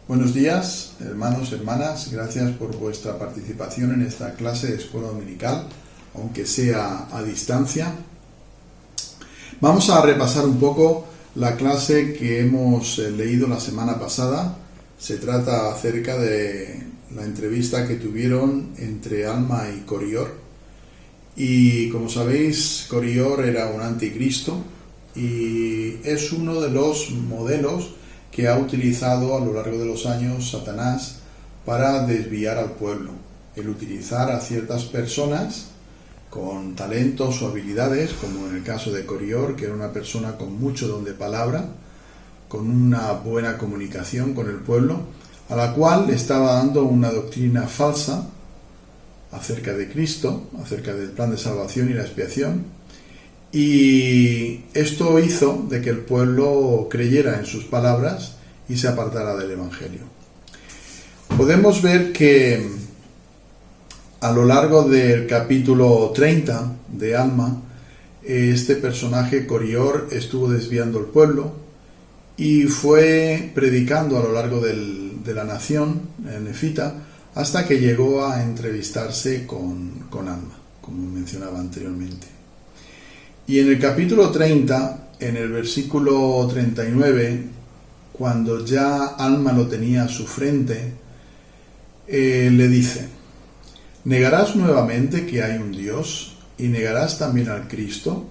Buenos días, hermanos, hermanas. Gracias por vuestra participación en esta clase de escuela dominical, aunque sea a distancia. Vamos a repasar un poco la clase que hemos leído la semana pasada. Se trata acerca de la entrevista que tuvieron entre Alma y Corior. Y como sabéis, Corior era un anticristo y es uno de los modelos que ha utilizado a lo largo de los años Satanás para desviar al pueblo. El utilizar a ciertas personas con talentos o habilidades, como en el caso de Corior, que era una persona con mucho don de palabra, con una buena comunicación con el pueblo, a la cual le estaba dando una doctrina falsa acerca de Cristo, acerca del plan de salvación y la expiación, y esto hizo de que el pueblo creyera en sus palabras y se apartara del Evangelio. Podemos ver que a lo largo del capítulo 30 de Alma, este personaje Corior estuvo desviando el pueblo y fue predicando a lo largo de la nación nefita hasta que llegó a entrevistarse con Alma, como mencionaba anteriormente. Y en el capítulo 30, en el versículo 39, cuando ya Alma lo tenía a su frente, le dice: ¿negarás nuevamente que hay un Dios y negarás también al Cristo?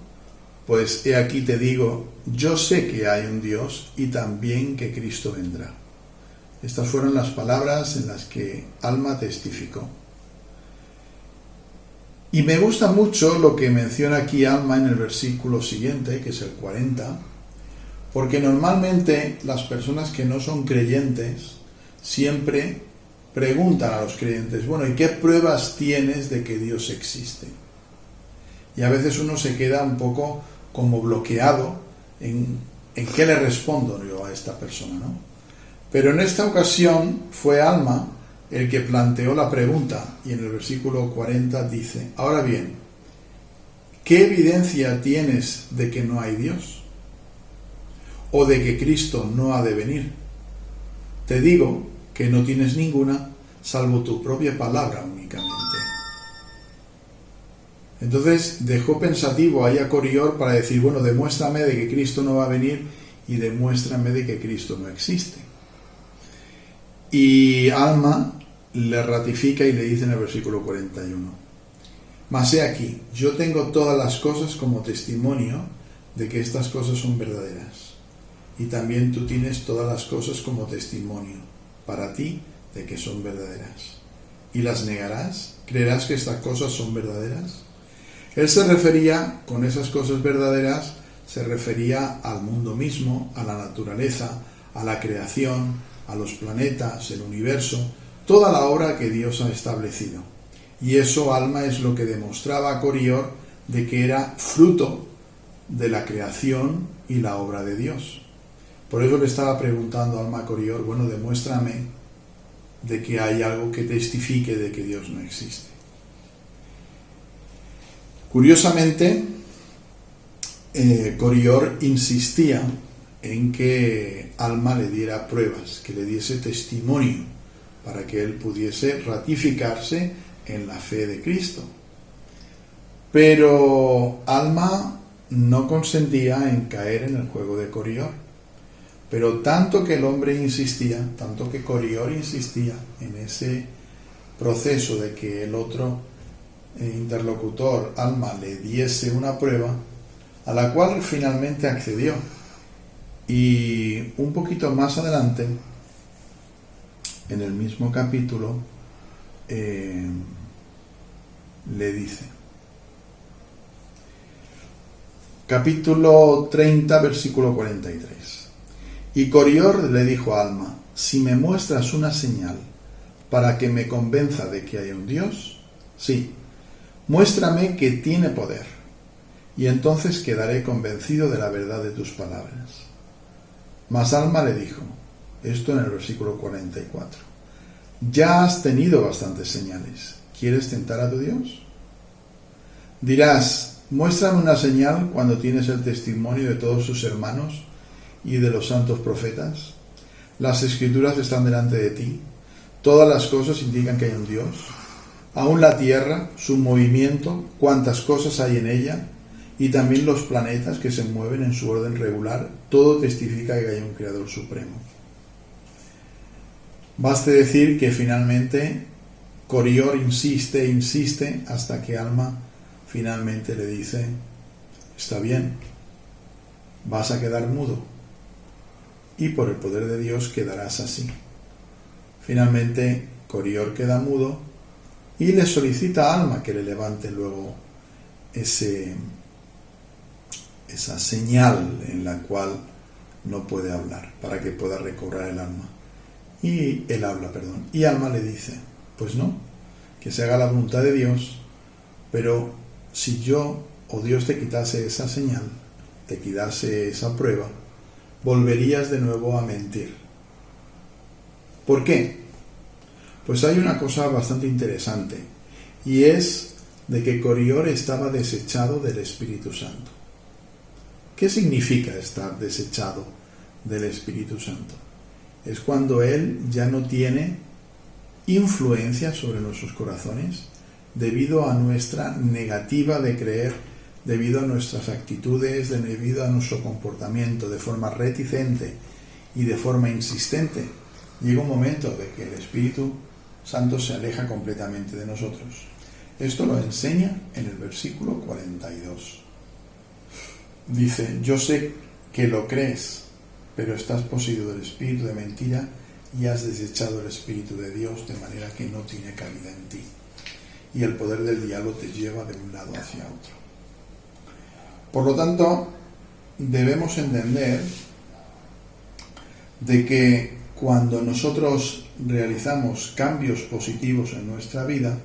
Pues he aquí te digo, yo sé que hay un Dios y también que Cristo vendrá. Estas fueron las palabras en las que Alma testificó. Y me gusta mucho lo que menciona aquí Alma en el versículo siguiente, que es el 40, porque normalmente las personas que no son creyentes siempre preguntan a los creyentes: bueno, ¿y qué pruebas tienes de que Dios existe? Y a veces uno se queda un poco como bloqueado en qué le respondo yo a esta persona, ¿no? Pero en esta ocasión fue Alma el que planteó la pregunta, y en el versículo 40 dice: ahora bien, ¿qué evidencia tienes de que no hay Dios? ¿O de que Cristo no ha de venir? Te digo que no tienes ninguna, salvo tu propia palabra únicamente. Entonces dejó pensativo ahí a Corior para decir: bueno, demuéstrame de que Cristo no va a venir y demuéstrame de que Cristo no existe. Y Alma le ratifica y le dice en el versículo 41: mas he aquí, yo tengo todas las cosas como testimonio de que estas cosas son verdaderas, y también tú tienes todas las cosas como testimonio para ti de que son verdaderas. ¿Y las negarás? ¿Creerás que estas cosas son verdaderas? Él se refería, con esas cosas verdaderas, se refería al mundo mismo, a la naturaleza, a la creación, a los planetas, el universo, toda la obra que Dios ha establecido. Y eso Alma es lo que demostraba a Corior de que era fruto de la creación y la obra de Dios. Por eso le estaba preguntando Alma a Corior: bueno, demuéstrame de que hay algo que testifique de que Dios no existe. Curiosamente, Corior insistía en que Alma le diera pruebas, que le diese testimonio, para que él pudiese ratificarse en la fe de Cristo. Pero Alma no consentía en caer en el juego de Corior. Pero tanto que el hombre insistía, tanto que Corior insistía en ese proceso de que el otro interlocutor, Alma, le diese una prueba, a la cual finalmente accedió. Y un poquito más adelante, en el mismo capítulo, le dice, capítulo 30, versículo 43, y Corior le dijo a Alma: si me muestras una señal para que me convenza de que hay un Dios, sí, muéstrame que tiene poder, y entonces quedaré convencido de la verdad de tus palabras. Mas Alma le dijo, esto en el versículo 44, ya has tenido bastantes señales, ¿quieres tentar a tu Dios? Dirás: muéstrame una señal cuando tienes el testimonio de todos tus hermanos y de los santos profetas. Las escrituras están delante de ti. Todas las cosas indican que hay un Dios. Aún la tierra, su movimiento, cuántas cosas hay en ella, y también los planetas que se mueven en su orden regular, todo testifica que hay un Creador supremo. Baste decir que finalmente Corior insiste hasta que Alma finalmente le dice: está bien, vas a quedar mudo, y por el poder de Dios quedarás así. Finalmente Corior queda mudo y le solicita a Alma que le levante luego esa señal en la cual no puede hablar, para que pueda recobrar el alma. Y Alma le dice: pues no, que se haga la voluntad de Dios, pero si yo o Dios te quitase esa señal, te quitase esa prueba, volverías de nuevo a mentir. ¿Por qué? Pues hay una cosa bastante interesante, y es de que Corior estaba desechado del Espíritu Santo. ¿Qué significa estar desechado del Espíritu Santo? Es cuando Él ya no tiene influencia sobre nuestros corazones debido a nuestra negativa de creer, debido a nuestras actitudes, debido a nuestro comportamiento de forma reticente y de forma insistente. Llega un momento de que el Espíritu Santo se aleja completamente de nosotros. Esto lo enseña en el versículo 42. Dice: yo sé que lo crees, pero estás poseído del espíritu de mentira y has desechado el Espíritu de Dios, de manera que no tiene cabida en ti. Y el poder del diablo te lleva de un lado hacia otro. Por lo tanto, debemos entender de que cuando nosotros realizamos cambios positivos en nuestra vida,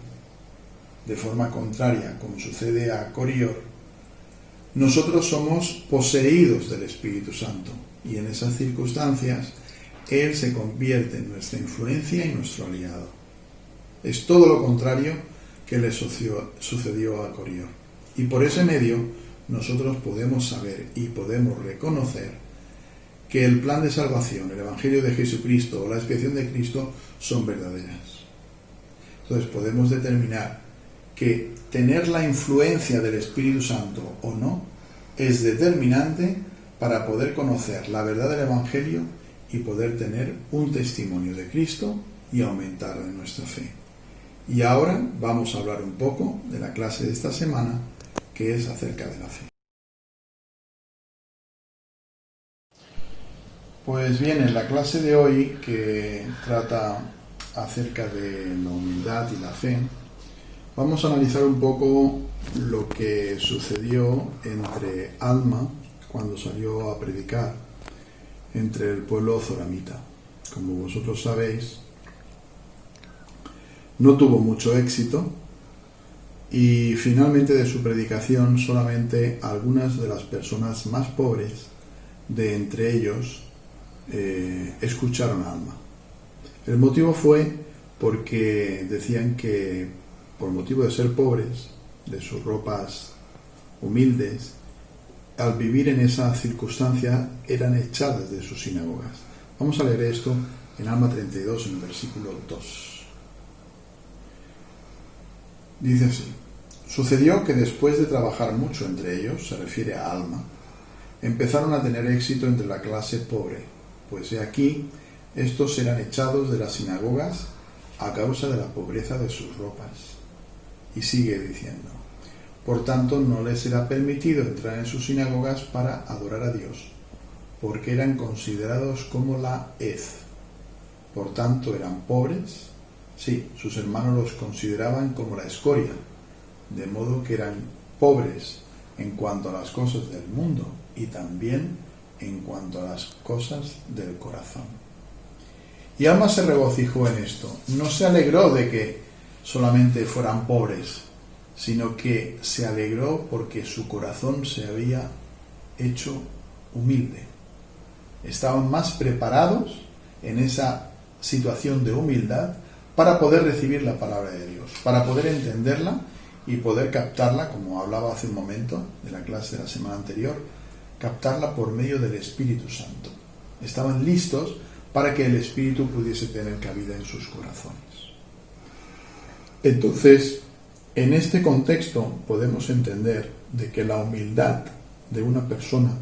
de forma contraria, como sucede a Corior, nosotros somos poseídos del Espíritu Santo, y en esas circunstancias Él se convierte en nuestra influencia y nuestro aliado. Es todo lo contrario que le sucedió a Corior. Y por ese medio nosotros podemos saber y podemos reconocer que el plan de salvación, el Evangelio de Jesucristo o la expiación de Cristo son verdaderas. Entonces podemos determinar que tener la influencia del Espíritu Santo o no es determinante para poder conocer la verdad del Evangelio y poder tener un testimonio de Cristo y aumentar en nuestra fe. Y ahora vamos a hablar un poco de la clase de esta semana, que es acerca de la fe. Pues bien, en la clase de hoy, que trata acerca de la humildad y la fe, vamos a analizar un poco lo que sucedió entre Alma cuando salió a predicar entre el pueblo zoramita. Como vosotros sabéis, no tuvo mucho éxito y finalmente de su predicación solamente algunas de las personas más pobres de entre ellos escucharon a Alma. El motivo fue porque decían que por motivo de ser pobres, de sus ropas humildes, al vivir en esa circunstancia eran echadas de sus sinagogas. Vamos a leer esto en Alma 32, en el versículo 2. Dice así: sucedió que después de trabajar mucho entre ellos, se refiere a Alma, empezaron a tener éxito entre la clase pobre, pues he aquí, estos eran echados de las sinagogas a causa de la pobreza de sus ropas. Y sigue diciendo: por tanto no les era permitido entrar en sus sinagogas para adorar a Dios, porque eran considerados como la hez. Por tanto eran pobres, sí, sus hermanos los consideraban como la escoria, de modo que eran pobres en cuanto a las cosas del mundo y también en cuanto a las cosas del corazón. Y Alma se regocijó en esto, no se alegró de que solamente fueran pobres, sino que se alegró porque su corazón se había hecho humilde. Estaban más preparados en esa situación de humildad para poder recibir la palabra de Dios, para poder entenderla y poder captarla, como hablaba hace un momento de la clase de la semana anterior, captarla por medio del Espíritu Santo. Estaban listos para que el Espíritu pudiese tener cabida en sus corazones. Entonces, en este contexto podemos entender de que la humildad de una persona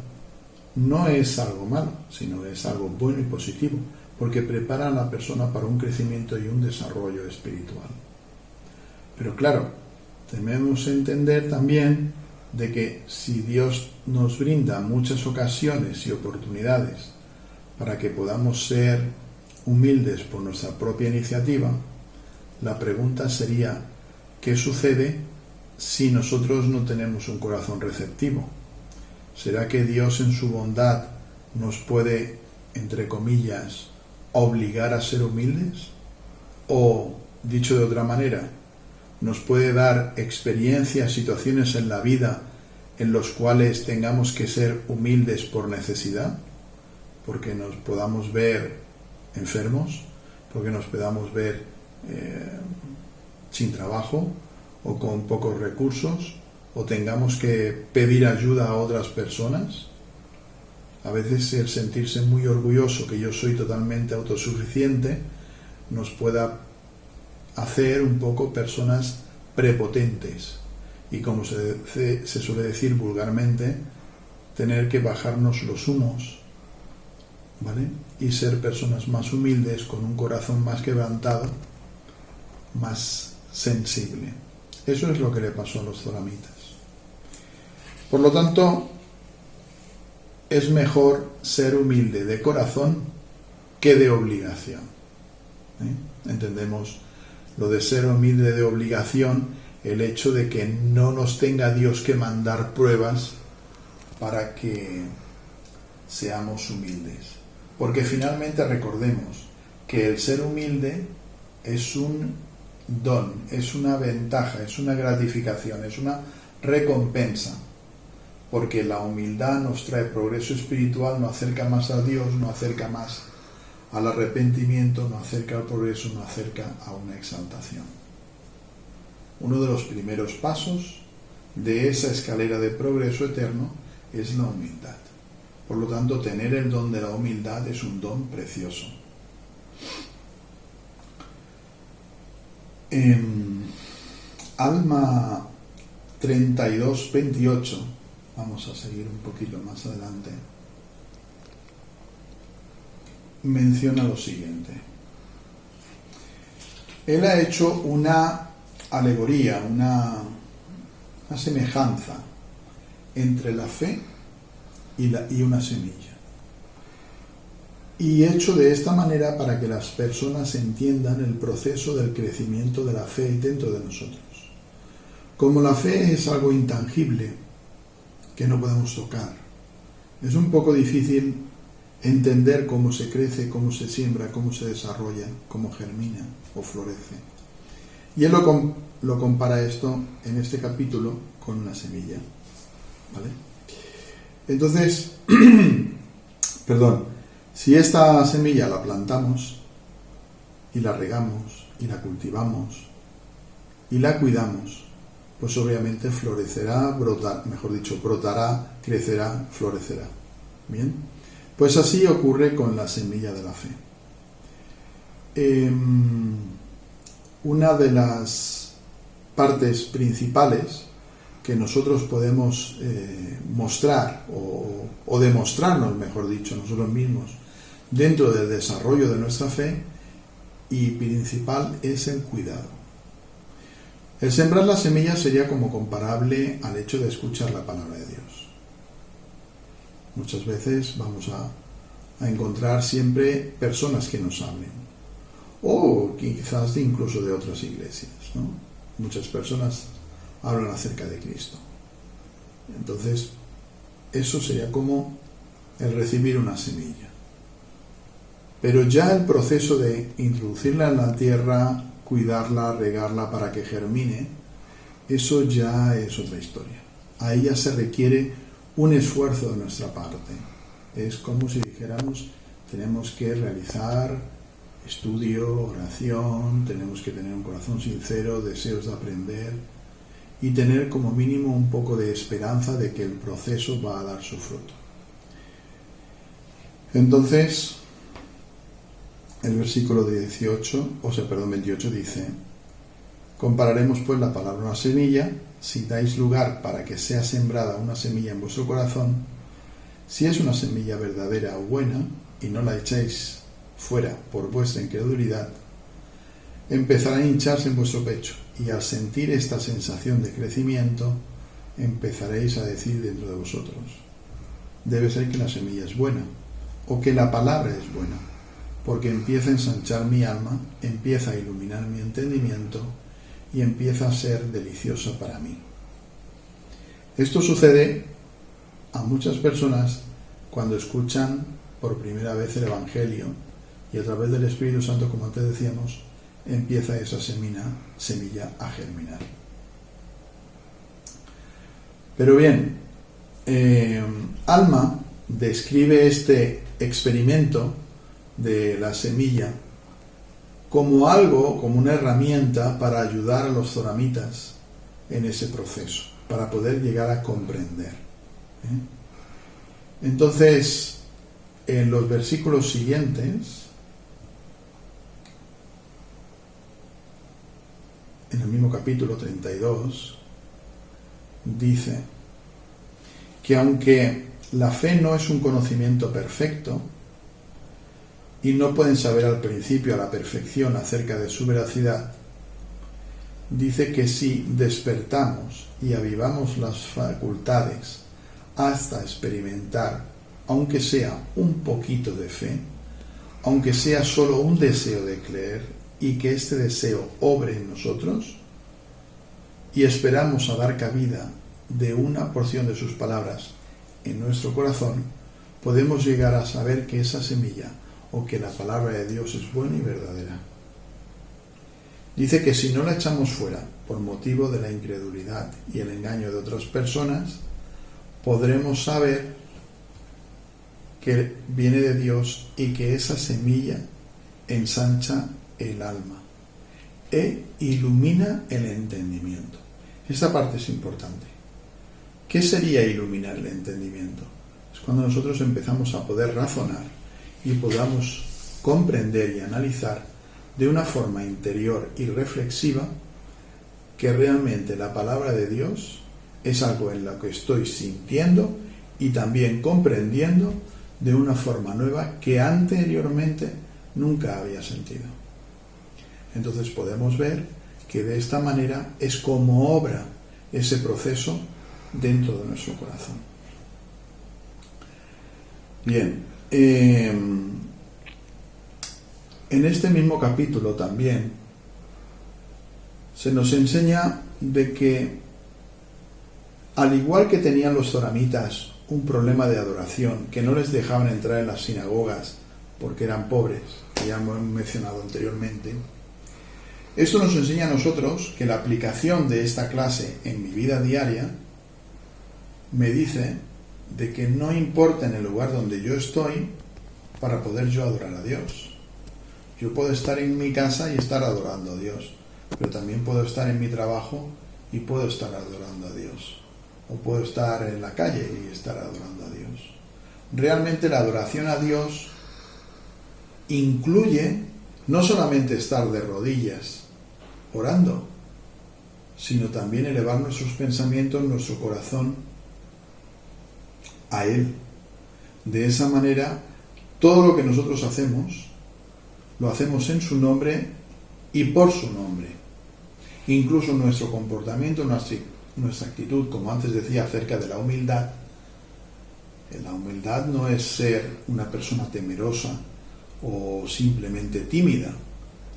no es algo malo, sino es algo bueno y positivo, porque prepara a la persona para un crecimiento y un desarrollo espiritual. Pero claro, debemos entender también de que si Dios nos brinda muchas ocasiones y oportunidades para que podamos ser humildes por nuestra propia iniciativa, la pregunta sería, ¿qué sucede si nosotros no tenemos un corazón receptivo? ¿Será que Dios en su bondad nos puede, entre comillas, obligar a ser humildes? O, dicho de otra manera, nos puede dar experiencias, situaciones en la vida en los cuales tengamos que ser humildes por necesidad, porque nos podamos ver enfermos, porque nos podamos ver sin trabajo o con pocos recursos, o tengamos que pedir ayuda a otras personas. A veces el sentirse muy orgulloso que yo soy totalmente autosuficiente nos pueda hacer un poco personas prepotentes y, como se suele decir vulgarmente, tener que bajarnos los humos, ¿vale? Y ser personas más humildes, con un corazón más quebrantado, más sensible. Eso es lo que le pasó a los zoramitas. Por lo tanto, es mejor ser humilde de corazón que de obligación. Entendemos lo de ser humilde de obligación, el hecho de que no nos tenga Dios que mandar pruebas para que seamos humildes. Porque finalmente recordemos que el ser humilde es un don, es una ventaja, es una gratificación, es una recompensa. Porque la humildad nos trae progreso espiritual, nos acerca más a Dios, nos acerca más al arrepentimiento, nos acerca al progreso, nos acerca a una exaltación. Uno de los primeros pasos de esa escalera de progreso eterno es la humildad. Por lo tanto, tener el don de la humildad es un don precioso. En Alma 32:28, vamos a seguir un poquito más adelante, menciona lo siguiente. Él ha hecho una alegoría, una semejanza entre la fe y una semilla. Y hecho de esta manera para que las personas entiendan el proceso del crecimiento de la fe dentro de nosotros. Como la fe es algo intangible que no podemos tocar, es un poco difícil entender cómo se crece, cómo se siembra, cómo se desarrolla, cómo germina o florece. Y él lo compara esto en este capítulo con una semilla, ¿vale? Entonces, si esta semilla la plantamos y la regamos y la cultivamos y la cuidamos, pues obviamente florecerá, brotará, crecerá, florecerá. ¿Bien? Pues así ocurre con la semilla de la fe. Una de las partes principales que nosotros podemos mostrar o demostrarnos, mejor dicho, nosotros mismos dentro del desarrollo de nuestra fe y principal es el cuidado. El sembrar la semilla sería como comparable al hecho de escuchar la palabra de Dios. Muchas veces vamos a encontrar siempre personas que nos hablen, o quizás incluso de otras iglesias, ¿no? Muchas personas hablan acerca de Cristo. Entonces, eso sería como el recibir una semilla. Pero ya el proceso de introducirla en la tierra, cuidarla, regarla para que germine, eso ya es otra historia. Ahí ya se requiere un esfuerzo de nuestra parte. Es como si dijéramos, tenemos que realizar estudio, oración, tenemos que tener un corazón sincero, deseos de aprender y tener como mínimo un poco de esperanza de que el proceso va a dar su fruto. Entonces, el versículo 28 dice: compararemos pues la palabra a una semilla. Si dais lugar para que sea sembrada una semilla en vuestro corazón, si es una semilla verdadera o buena, y no la echáis fuera por vuestra incredulidad, empezará a hincharse en vuestro pecho, y al sentir esta sensación de crecimiento, empezaréis a decir dentro de vosotros: debe ser que la semilla es buena, o que la palabra es buena, porque empieza a ensanchar mi alma, empieza a iluminar mi entendimiento, y empieza a ser deliciosa para mí. Esto sucede a muchas personas cuando escuchan por primera vez el Evangelio, y a través del Espíritu Santo, como antes decíamos, empieza esa semilla a germinar. Pero bien, Alma describe este experimento de la semilla como algo, como una herramienta para ayudar a los zoramitas en ese proceso, para poder llegar a comprender. Entonces, en los versículos siguientes, en el mismo capítulo 32, dice que aunque la fe no es un conocimiento perfecto, y no pueden saber al principio a la perfección acerca de su veracidad, dice que si despertamos y avivamos las facultades hasta experimentar, aunque sea un poquito de fe, aunque sea solo un deseo de creer, y que este deseo obre en nosotros, y esperamos a dar cabida de una porción de sus palabras en nuestro corazón, podemos llegar a saber que esa semilla, o que la palabra de Dios es buena y verdadera. Dice que si no la echamos fuera por motivo de la incredulidad y el engaño de otras personas, podremos saber que viene de Dios y que esa semilla ensancha el alma e ilumina el entendimiento. Esta parte es importante. ¿Qué sería iluminar el entendimiento? Es cuando nosotros empezamos a poder razonar y podamos comprender y analizar de una forma interior y reflexiva que realmente la palabra de Dios es algo en lo que estoy sintiendo y también comprendiendo de una forma nueva que anteriormente nunca había sentido. Entonces podemos ver que de esta manera es como obra ese proceso dentro de nuestro corazón. Bien, en este mismo capítulo también se nos enseña de que, al igual que tenían los zoramitas un problema de adoración, que no les dejaban entrar en las sinagogas porque eran pobres, que ya hemos mencionado anteriormente, esto nos enseña a nosotros que la aplicación de esta clase en mi vida diaria me dice de que no importa en el lugar donde yo estoy para poder yo adorar a Dios. Yo puedo estar en mi casa y estar adorando a Dios, pero también puedo estar en mi trabajo y puedo estar adorando a Dios, o puedo estar en la calle y estar adorando a Dios. Realmente la adoración a Dios incluye no solamente estar de rodillas orando, sino también elevar nuestros pensamientos, nuestro corazón a Él. De esa manera, todo lo que nosotros hacemos, lo hacemos en su nombre y por su nombre. Incluso nuestro comportamiento, nuestra actitud, como antes decía acerca de la humildad. La humildad no es ser una persona temerosa o simplemente tímida.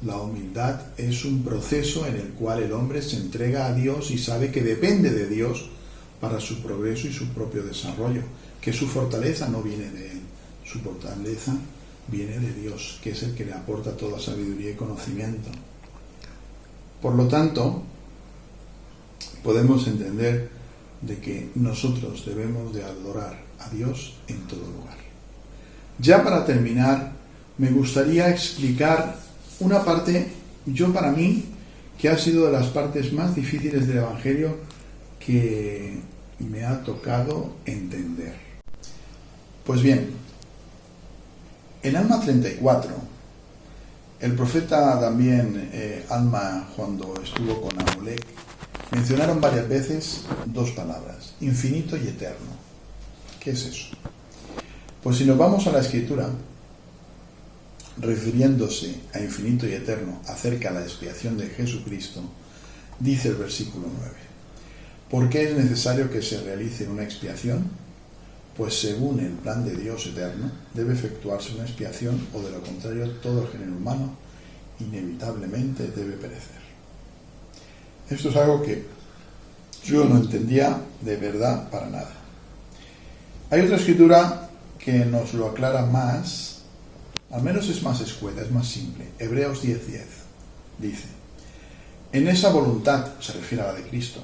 La humildad es un proceso en el cual el hombre se entrega a Dios y sabe que depende de Dios para su progreso y su propio desarrollo, que su fortaleza no viene de él, su fortaleza viene de Dios, que es el que le aporta toda sabiduría y conocimiento. Por lo tanto, podemos entender de que nosotros debemos de adorar a Dios en todo lugar. Ya para terminar, me gustaría explicar una parte, para mí, que ha sido de las partes más difíciles del Evangelio que me ha tocado entender. Pues bien, en Alma 34 El profeta también, Alma, cuando estuvo con Amulek, mencionaron varias veces dos palabras, infinito y eterno. ¿Qué es eso? Pues si nos vamos a la Escritura, refiriéndose a infinito y eterno acerca de la expiación de Jesucristo, dice el versículo 9, ¿por qué es necesario que se realice una expiación? Pues según el plan de Dios eterno, debe efectuarse una expiación, o de lo contrario todo el género humano inevitablemente debe perecer. Esto es algo que yo no entendía de verdad para nada. Hay otra escritura que nos lo aclara más, al menos es más escueta, es más simple. Hebreos 10:10 dice, en esa voluntad, se refiere a la de Cristo,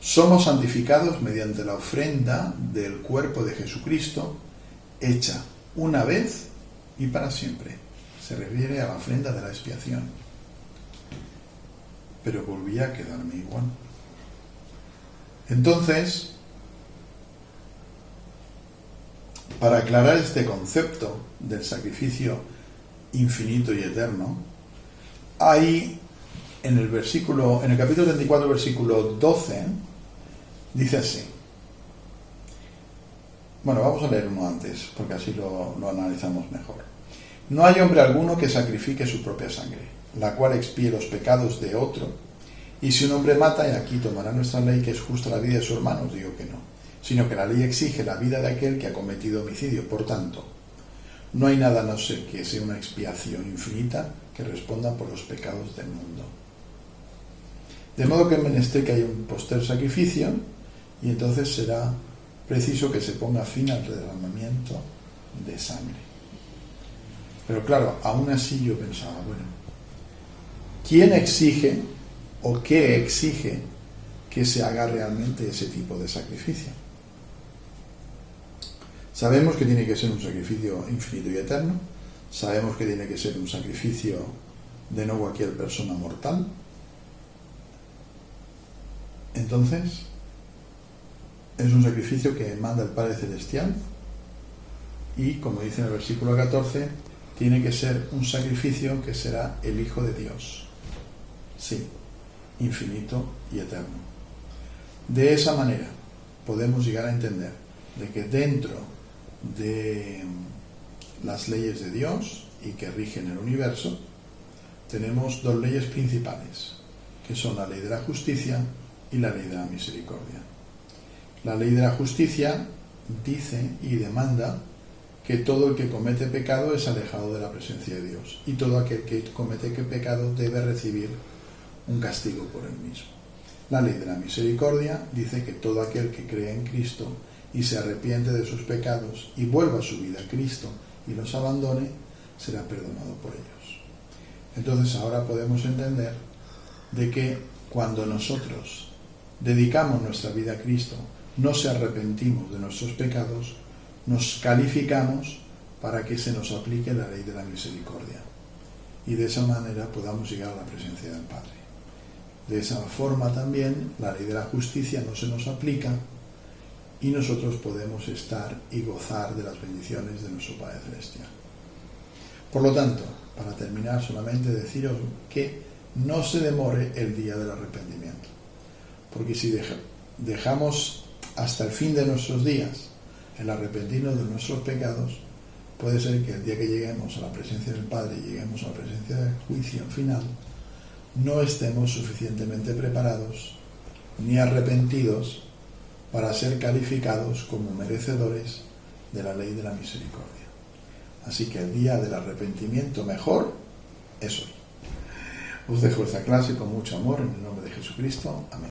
somos santificados mediante la ofrenda del cuerpo de Jesucristo, hecha una vez y para siempre. Se refiere a la ofrenda de la expiación. Pero volvía a quedarme igual. Entonces, para aclarar este concepto del sacrificio infinito y eterno, hay en el capítulo 34, versículo 12, dice así. Bueno, vamos a leer uno antes, porque así lo analizamos mejor. No hay hombre alguno que sacrifique su propia sangre, la cual expíe los pecados de otro. Y si un hombre mata, y aquí tomará nuestra ley que es justa la vida de su hermano, digo que no, sino que la ley exige la vida de aquel que ha cometido homicidio. Por tanto, no hay nada a no ser que sea una expiación infinita que responda por los pecados del mundo. De modo que es menester que haya un poster sacrificio, y entonces será preciso que se ponga fin al derramamiento de sangre. Pero claro, aún así yo pensaba, bueno, ¿quién exige o qué exige que se haga realmente ese tipo de sacrificio? Sabemos que tiene que ser un sacrificio infinito y eterno, sabemos que tiene que ser un sacrificio de no cualquier persona mortal. Entonces, es un sacrificio que manda el Padre Celestial y, como dice en el versículo 14, tiene que ser un sacrificio que será el Hijo de Dios. Sí, infinito y eterno. De esa manera podemos llegar a entender de que dentro de las leyes de Dios y que rigen el universo, tenemos dos leyes principales, que son la ley de la justicia y la ley de la misericordia. La ley de la justicia dice y demanda que todo el que comete pecado es alejado de la presencia de Dios, y todo aquel que comete pecado debe recibir un castigo por él mismo. La ley de la misericordia dice que todo aquel que cree en Cristo y se arrepiente de sus pecados y vuelva su vida a Cristo y los abandone, será perdonado por ellos. Entonces ahora podemos entender de que cuando nosotros dedicamos nuestra vida a Cristo, nos arrepentimos de nuestros pecados, nos calificamos para que se nos aplique la ley de la misericordia y de esa manera podamos llegar a la presencia del Padre. De esa forma también la ley de la justicia no se nos aplica y nosotros podemos estar y gozar de las bendiciones de nuestro Padre Celestial. Por lo tanto, para terminar, solamente deciros que no se demore el día del arrepentimiento, porque si dejamos hasta el fin de nuestros días el arrepentirnos de nuestros pecados, puede ser que el día que lleguemos a la presencia del Padre y lleguemos a la presencia del juicio final, no estemos suficientemente preparados ni arrepentidos para ser calificados como merecedores de la ley de la misericordia. Así que el día del arrepentimiento mejor es hoy. Os dejo esta clase con mucho amor en el nombre de Jesucristo. Amén.